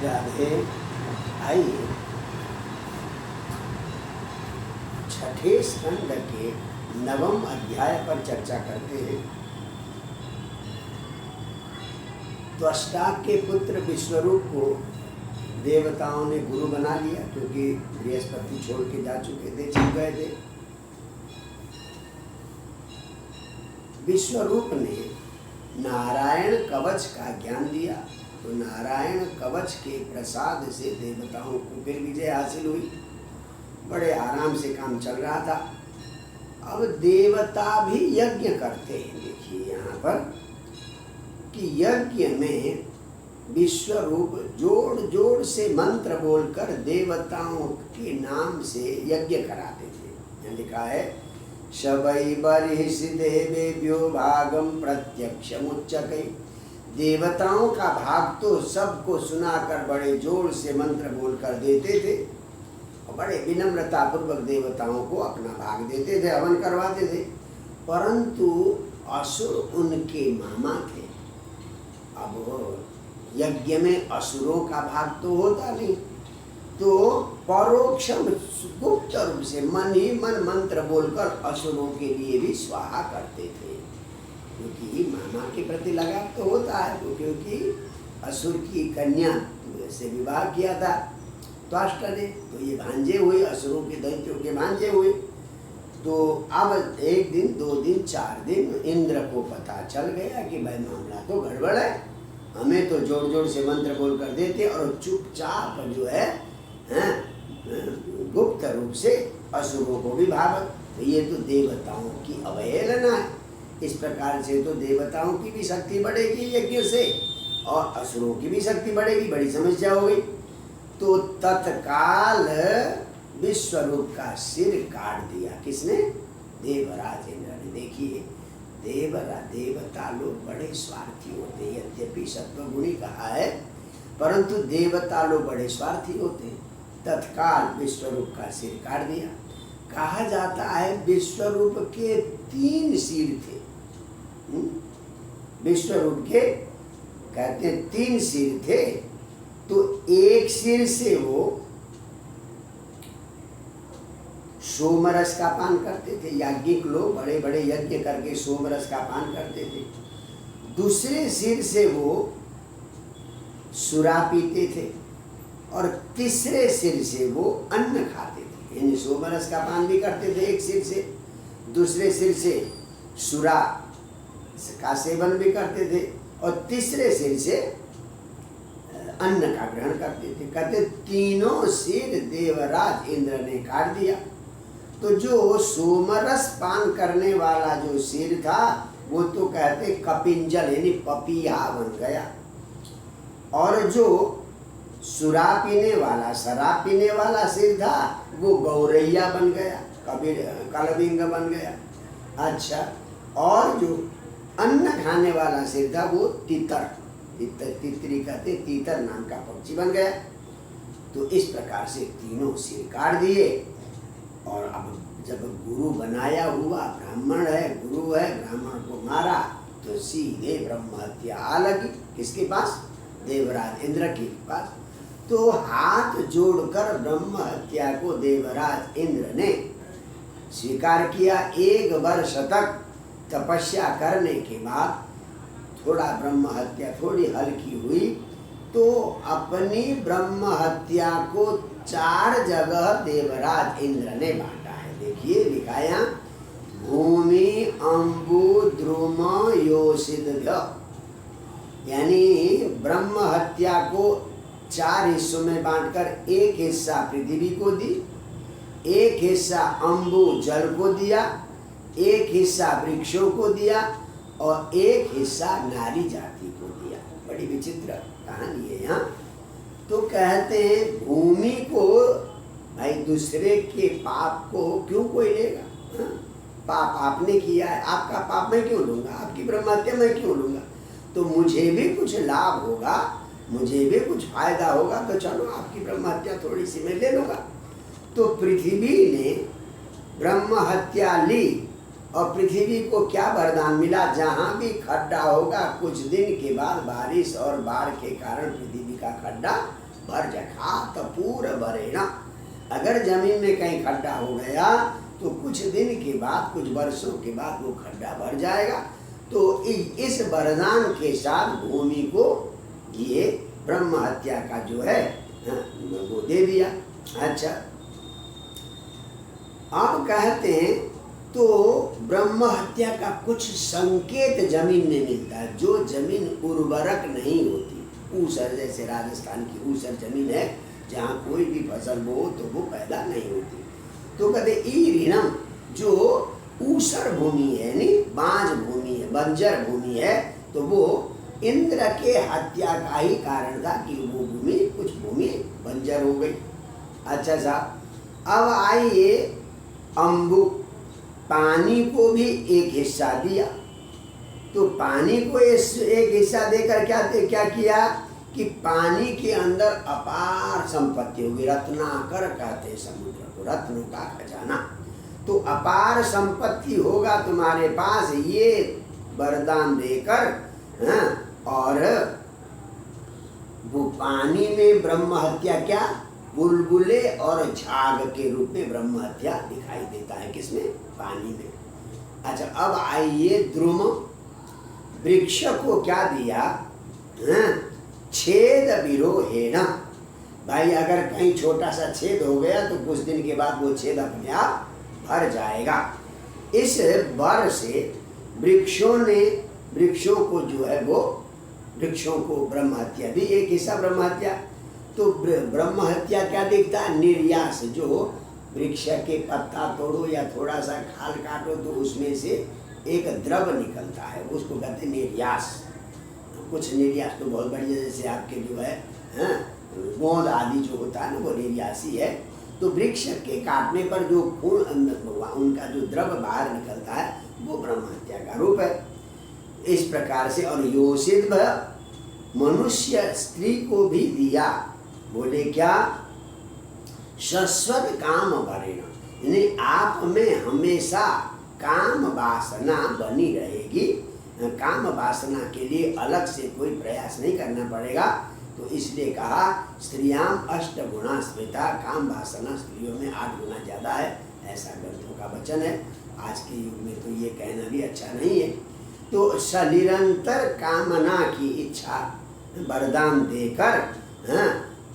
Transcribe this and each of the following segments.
राधे। आइए छठे स्कंद के 9वें अध्याय पर चर्चा करते हैं। त्वष्टा के पुत्र विश्वरूप को देवताओं ने गुरु बना लिया, क्योंकि बृहस्पति छोड़ के जा चुके थे, छिप गए थे। विश्वरूप ने नारायण कवच का ज्ञान दिया, तो नारायण कवच के प्रसाद से देवताओं को फिर विजय हासिल हुई। बड़े आराम से काम चल रहा था। अब देवता भी यज्ञ करते हैं। देखिए यहाँ पर कि यज्ञ में विश्वरूप जोड़ जोड़ से मंत्र बोलकर देवताओं के नाम से यज्ञ कराते थे। यहाँ लिखा है शवै बर्हिषि देवेभ्यो भागम प्रत्यक्षमुच्चकै। देवताओं का भाग तो सबको सुनाकर बड़े जोर से मंत्र बोलकर देते थे और बड़े विनम्रता पूर्वक देवताओं को अपना भाग देते थे, हवन करवाते थे। परंतु असुर उनके मामा थे। अब यज्ञ में असुरों का भाग तो होता नहीं, तो परोक्ष गुप्त रूप से मन ही मन मंत्र बोलकर असुरों के लिए भी स्वाहा करते थे, क्योंकि मामा के प्रति लगाव तो होता है। क्योंकि असुर की कन्या से विवाह किया था त्वष्टा ने, तो ये भांजे हुए, असुरों के दैत्यों के भांजे हुए। तो अब 1 दिन 2 दिन 4 दिन इंद्र को पता चल गया कि भाई मामला तो गड़बड़ है, हमें तो जोर जोर से मंत्र बोल कर देते और चुपचाप जो है गुप्त रूप से असुरों को भी भागत। तो ये तो देवताओं की अवहेलना है। इस प्रकार से तो देवताओं की भी शक्ति बढ़ेगी यज्ञ से और असुरों की भी शक्ति बढ़ेगी, बड़ी समस्या हो गई। तो तत्काल विश्वरूप का सिर काट दिया। किसने? देवराज इंद्र ने। देखिए देवता लोग बड़े स्वार्थी होते हैं। यद्यपि सत्वगुणी कहा है, परंतु देवता लोग बड़े स्वार्थी होते हैं। तत्काल विश्वरूप का सिर काट दिया। कहा जाता है विश्वरूप के 3 सिर थे। विश्वरूप के कहते 3 सिर थे। तो एक सिर से वो सोमरस का पान करते थे। याज्ञिक लोग बड़े बड़े यज्ञ करके सोमरस का पान करते थे। दूसरे सिर से वो सुरा पीते थे और तीसरे सिर से वो अन्न खाते थे। यानी सोमरस का पान भी करते थे एक सिर से, दूसरे सिर से सुरा का सेवन भी करते थे और तीसरे सिर से अन्न का ग्रहण करते थे। कहते तीनों सिर देवराज इंद्र ने काट दिया। तो जो सोमरस पान करने वाला जो सिर था वो तो कहते कपिंजल यानी पपीहा बन गया, और जो सुरा पीने वाला शराब पीने वाला सिर था वो गौरैया बन गया, कलबिंग बन गया। अच्छा, और जो अन्न खाने वाला सिर था वो तितरी कहते तीतर नाम का पक्षी बन गया। तो इस प्रकार से तीनों सिर काट दिए। और अब जब गुरु बनाया हुआ ब्राह्मण है, गुरु है, ब्राह्मण को मारा तो सीधे ब्रह्म हत्या आ लगी। किसके पास? देवराज इंद्र के पास। तो हाथ जोड़कर ब्रह्म हत्या को देवराज इंद्र ने स्वीकार किया। 1 वर्ष तक तपस्या करने के बाद थोड़ा ब्रह्म हत्या थोड़ी हल्की हुई, तो अपनी ब्रह्म हत्या को 4 जगह देवराज इंद्र ने बांटा है। देखिए लिखा यहाँ भूमि अम्बु द्रुम योषिद्भ्य, यानी ब्रह्म हत्या को 4 हिस्सों में बांटकर 1 हिस्सा पृथ्वी को दी, 1 हिस्सा अम्बु जल को दिया, 1 हिस्सा वृक्षों को दिया और 1 हिस्सा नारी जाति को दिया। बड़ी विचित्र कहानी है यहाँ। तो कहते हैं भूमि को, भाई दूसरे के पाप को क्यों कोई लेगा? पाप आपने किया है, आपका पाप मैं क्यों लूँगा? आपकी ब्रह्म हत्या मैं क्यों लूँगा? तो मुझे भी कुछ लाभ होगा, मुझे भी कुछ फायदा होगा, तो चलो आपकी ब्रह्म हत्या थोड़ी सी मैं ले लूँगा। तो पृथ्वी ने ब्रह्म हत्या ली और पृथ्वी को क्या वरदान मिला? जहाँ भी खड्डा होगा कुछ दिन के बाद बारिश और बाढ़ के कारण पृथ्वी का खड्डा भर जखात पूर बरेना। अगर जमीन में कहीं खड्डा हो गया तो कुछ दिन के बाद, कुछ वर्षों के बाद वो खड्डा भर जाएगा। तो इस वरदान के साथ भूमि को ये ब्रह्म हत्या का जो है वो दे दिया। अच्छा, अब कहते हैं तो ब्रह्म हत्या का कुछ संकेत जमीन में मिलता है। जो जमीन उर्वरक नहीं होती, ऊसर, जैसे राजस्थान की ऊसर जमीन है जहाँ कोई भी फसल बो तो वो पैदा नहीं होती, तो कहते ई ऋणम, जो ऊसर भूमि है, नहीं बांझ भूमि है, बंजर भूमि है, तो वो इंद्र के हत्या का ही कारण था कि वो भूमि, कुछ भूमि बंजर हो गई। अच्छा साहब, अब आइए अम्बु, पानी को भी एक हिस्सा दिया। तो पानी को एक हिस्सा देकर क्या किया कि पानी के अंदर अपार संपत्ति होगी। रत्नाकर कहते हैं समुद्र को, रत्नों का खजाना। तो अपार संपत्ति होगा तुम्हारे पास, ये वरदान देकर, और वो पानी में ब्रह्म हत्या, क्या बुलबुले और झाग के रूप में ब्रह्म हत्या दिखाई देता है। किसमें? पानी में। अच्छा, अब आइए द्रुम, वृक्ष को क्या दिया? छेद विरोहेण। भाई अगर कहीं छोटा सा छेद हो गया तो कुछ दिन के बाद वो छेद अपने आप भर जाएगा। इस वर से वृक्षों को जो है वो, वृक्षों को ब्रह्म हत्या भी एक हिस्सा ब्रह्म हत्या। तो ब्रह्म हत्या क्या दिखता है? निर्यास, जो वृक्ष के पत्ता तोड़ो या थोड़ा सा खाल काटो तो उसमें से एक द्रव निकलता है, उसको कहते हैं निर्यास। कुछ निर्यास तो बहुत बढ़िया, जैसे आपके जो है गोंद आदि जो होता है ना, वो निर्यासी है। तो वृक्ष के काटने पर जो खून, उनका जो द्रव बाहर निकलता है, वो ब्रह्म हत्या का रूप है। इस प्रकार से। और योषित मनुष्य स्त्री को भी दिया, बोले क्या? शाश्वत काम भरेना, यानी आप में हमेशा काम वासना बनी रहेगी। काम वासना के लिए अलग से कोई प्रयास नहीं करना पड़ेगा। तो इसलिए कहा स्त्रियाम 8 गुणा स्मृता, काम वासना स्त्रियों में 8 गुना ज़्यादा है, ऐसा ग्रंथों का वचन है। आज के युग में तो ये कहना भी अच्छा नहीं है। तो सनिरंतर कामना की इच्छा वरदान देकर,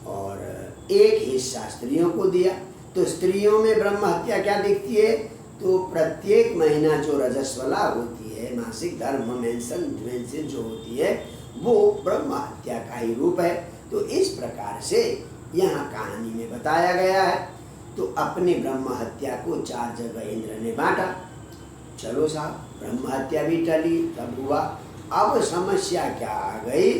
और एक हिस्सा स्त्रियों को दिया। तो स्त्रियों में ब्रह्म हत्या क्या दिखती है? तो प्रत्येक महीना जो रजस्वला होती है, मासिक धर्म मेंशन जो होती है, वो ब्रह्म हत्या का ही रूप है। तो इस प्रकार से यहाँ कहानी में बताया गया है। तो अपने ब्रह्म हत्या को 4 जगह इंद्र ने बांटा। चलो साहब, ब्रह्म हत्या भी टली, तब हुआ। अब समस्या क्या आ गई?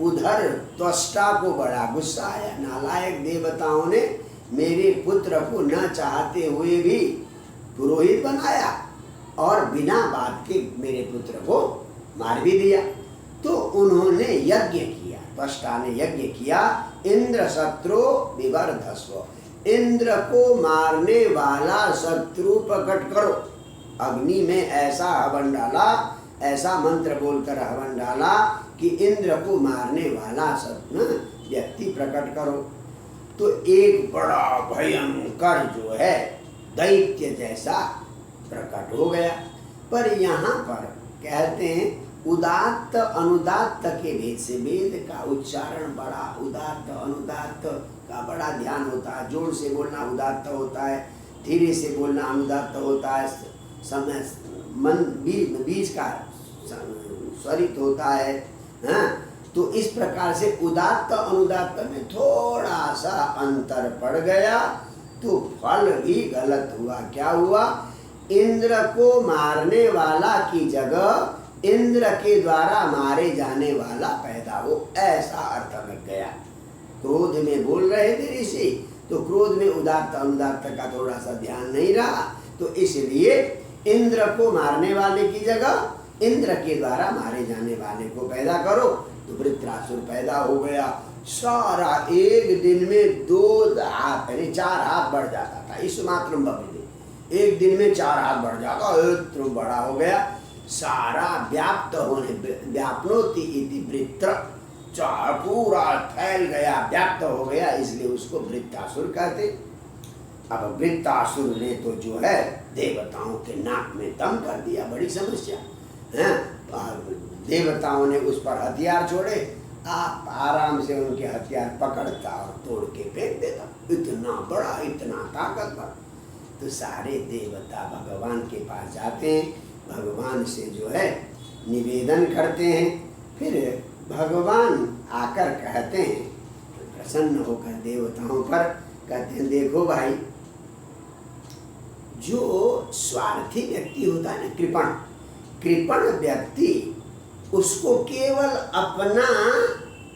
उधर त्वष्टा को बड़ा गुस्सा आया। नालायक देवताओं ने मेरे पुत्र को न चाहते हुए भी पुरोहित बनाया और बिना बात के मेरे पुत्र को मार भी दिया। तो उन्होंने यज्ञ किया, त्वष्टा ने यज्ञ किया। इंद्र शत्रु विवर्धस्व, इंद्र को मारने वाला शत्रु प्रकट करो। अग्नि में ऐसा हवन डाला, ऐसा मंत्र बोलकर हवन डाला कि इंद्र को मारने वाला व्यक्ति प्रकट करो। तो एक बड़ा भयंकर जो है दैत्य जैसा प्रकट हो गया। पर यहाँ पर कहते हैं उदात्त अनुदात्त के भेद से, वेद का उच्चारण बड़ा, उदात्त अनुदात्त का बड़ा ध्यान होता है। जोर से बोलना उदात्त होता है, धीरे से बोलना अनुदात्त होता है, समय मन बीज का स्वरित होता है। तो इस प्रकार से उदात्त अनुदात्त में थोड़ा सा अंतर पड़ गया, तो फल भी गलत हुआ। क्या हुआ? इंद्र को मारने वाला की जगह इंद्र के द्वारा मारे जाने वाला पैदा हो, ऐसा अर्थ लग गया। क्रोध में बोल रहे थे ऋषि, तो क्रोध में उदात्त अनुदात्त का थोड़ा सा ध्यान नहीं रहा, तो इसलिए इंद्र को मारने वाले की जगह इंद्र के द्वारा मारे जाने वाले को पैदा करो। तो वृत्रासुर पैदा हो गया। सारा एक दिन में 2 हाथ यानी 4 हाथ बढ़ जाता था। इस मात्रम बपी, एक दिन में 4 हाथ बढ़ जाता, इतना बड़ा हो गया। सारा व्याप्त होने, व्यापनोति इति वृत्र, पूरा फैल गया, व्याप्त हो गया, इसलिए उसको वृत्तासुर कहते। अब वृत्तासुर ने तो जो है देवताओं के नाक में दम कर दिया, बड़ी समस्या है। देवताओं ने उस पर हथियार छोड़े, आप आराम से उनके हथियार पकड़ता और तोड़ के फेंक देता। इतना बड़ा, इतना ताकतवर। तो सारे देवता भगवान के पास जाते हैं, भगवान से जो है निवेदन करते हैं। फिर भगवान आकर कहते हैं, प्रसन्न होकर देवताओं पर कहते हैं, देखो भाई, जो स्वार्थी व्यक्ति होता है ना, कृपण व्यक्ति, उसको केवल अपना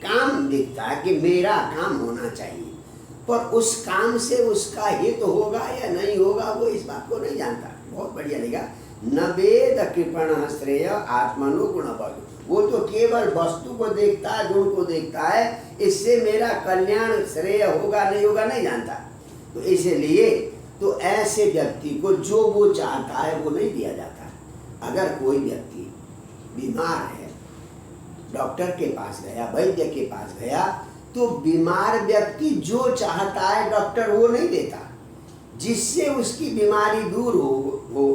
काम दिखता है कि मेरा काम होना चाहिए, पर उस काम से उसका हित होगा या नहीं होगा वो इस बात को नहीं जानता। बहुत बढ़िया लिखा, न वेद कृपण श्रेय आत्मनो गुणवद। वो तो केवल वस्तु को देखता है, गुण को देखता है, इससे मेरा कल्याण श्रेय होगा नहीं होगा नहीं जानता। तो इसीलिए तो ऐसे व्यक्ति को जो वो चाहता है वो नहीं दिया जाता। अगर कोई व्यक्ति बीमार है, डॉक्टर के पास गया, वैद्य के पास गया, तो बीमार व्यक्ति जो चाहता है डॉक्टर वो नहीं देता, जिससे उसकी बीमारी दूर हो,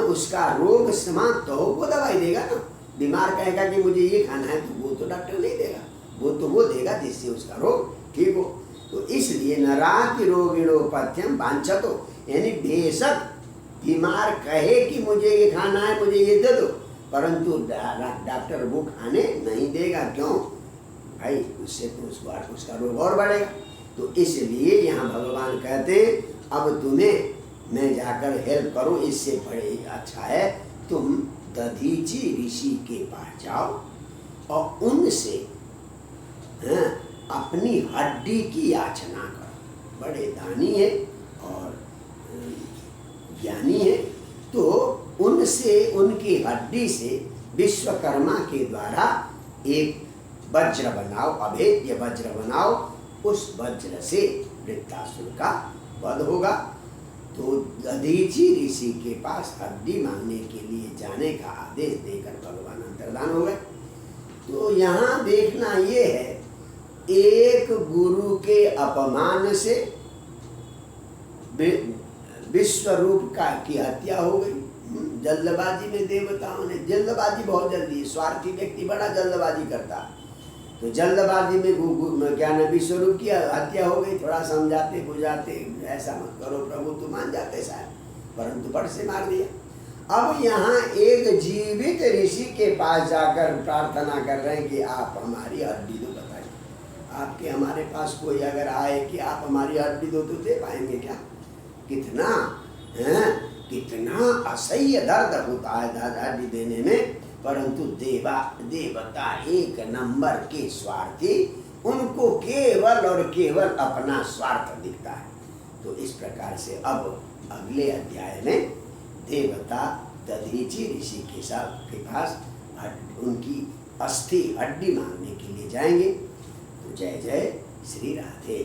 उसका रोग समाप्त हो, वो दवाई देगा ना। बीमार कहेगा कि मुझे ये खाना है, तो वो तो डॉक्टर नहीं देगा, वो देगा जिससे उसका रोग ठीक हो। तो इसलिए नराति रोगिणो पथ्यम वांछतो, यानी बेशक बीमार कहे कि मुझे ये खाना है, मुझे ये दे दो, परंतु डॉक्टर वो खाने नहीं देगा। क्यों भाई? उससे तो उसका रोग और बढ़ेगा। तो इसलिए यहाँ भगवान कहते अब तुम्हें मैं जाकर हेल्प करूं, इससे बड़े अच्छा है तुम दधीची ऋषि के पास जाओ और उनसे अपनी हड्डी की याचना करो। बड़े दानी है और ज्ञानी है, तो उनसे, उनकी हड्डी से विश्वकर्मा के द्वारा एक वज्र बनाओ, अभेद्य वज्र बनाओ। उस वज्र से वृत्तासुर का वध होगा। तो दधीची ऋषि के पास हड्डी मांगने के लिए जाने का आदेश देकर भगवान अंतर्धान हो गए। तो यहाँ देखना ये है, एक गुरु के अपमान से विश्वरूप की हत्या हो गई। जल्दबाजी में देवताओं ने, जल्दबाजी बहुत जल्दी है, स्वार्थी व्यक्ति बड़ा जल्दबाजी करता, तो जल्दबाजी में क्या ना विश्वरूप की हत्या हो गई। थोड़ा समझाते बुझाते, ऐसा मत करो प्रभु, तो मान जाते शायद, परंतु बड़ से मार दिया। अब यहाँ एक जीवित ऋषि के पास जाकर प्रार्थना कर रहे हैं कि आप हमारी हड्डी दो, बताइए आपके हमारे पास कोई अगर आए कि आप हमारी हड्डी दो तो दे पाएंगे क्या? कितना कितना असह्य दर्द होता है हड्डी देने में, परंतु देवता एक नंबर के स्वार्थी, उनको केवल और केवल अपना स्वार्थ दिखता है। तो इस प्रकार से अब अगले अध्याय में देवता दधीची ऋषि के पास उनकी अस्थि हड्डी मांगने के लिए जाएंगे। तो जय जय श्री राधे।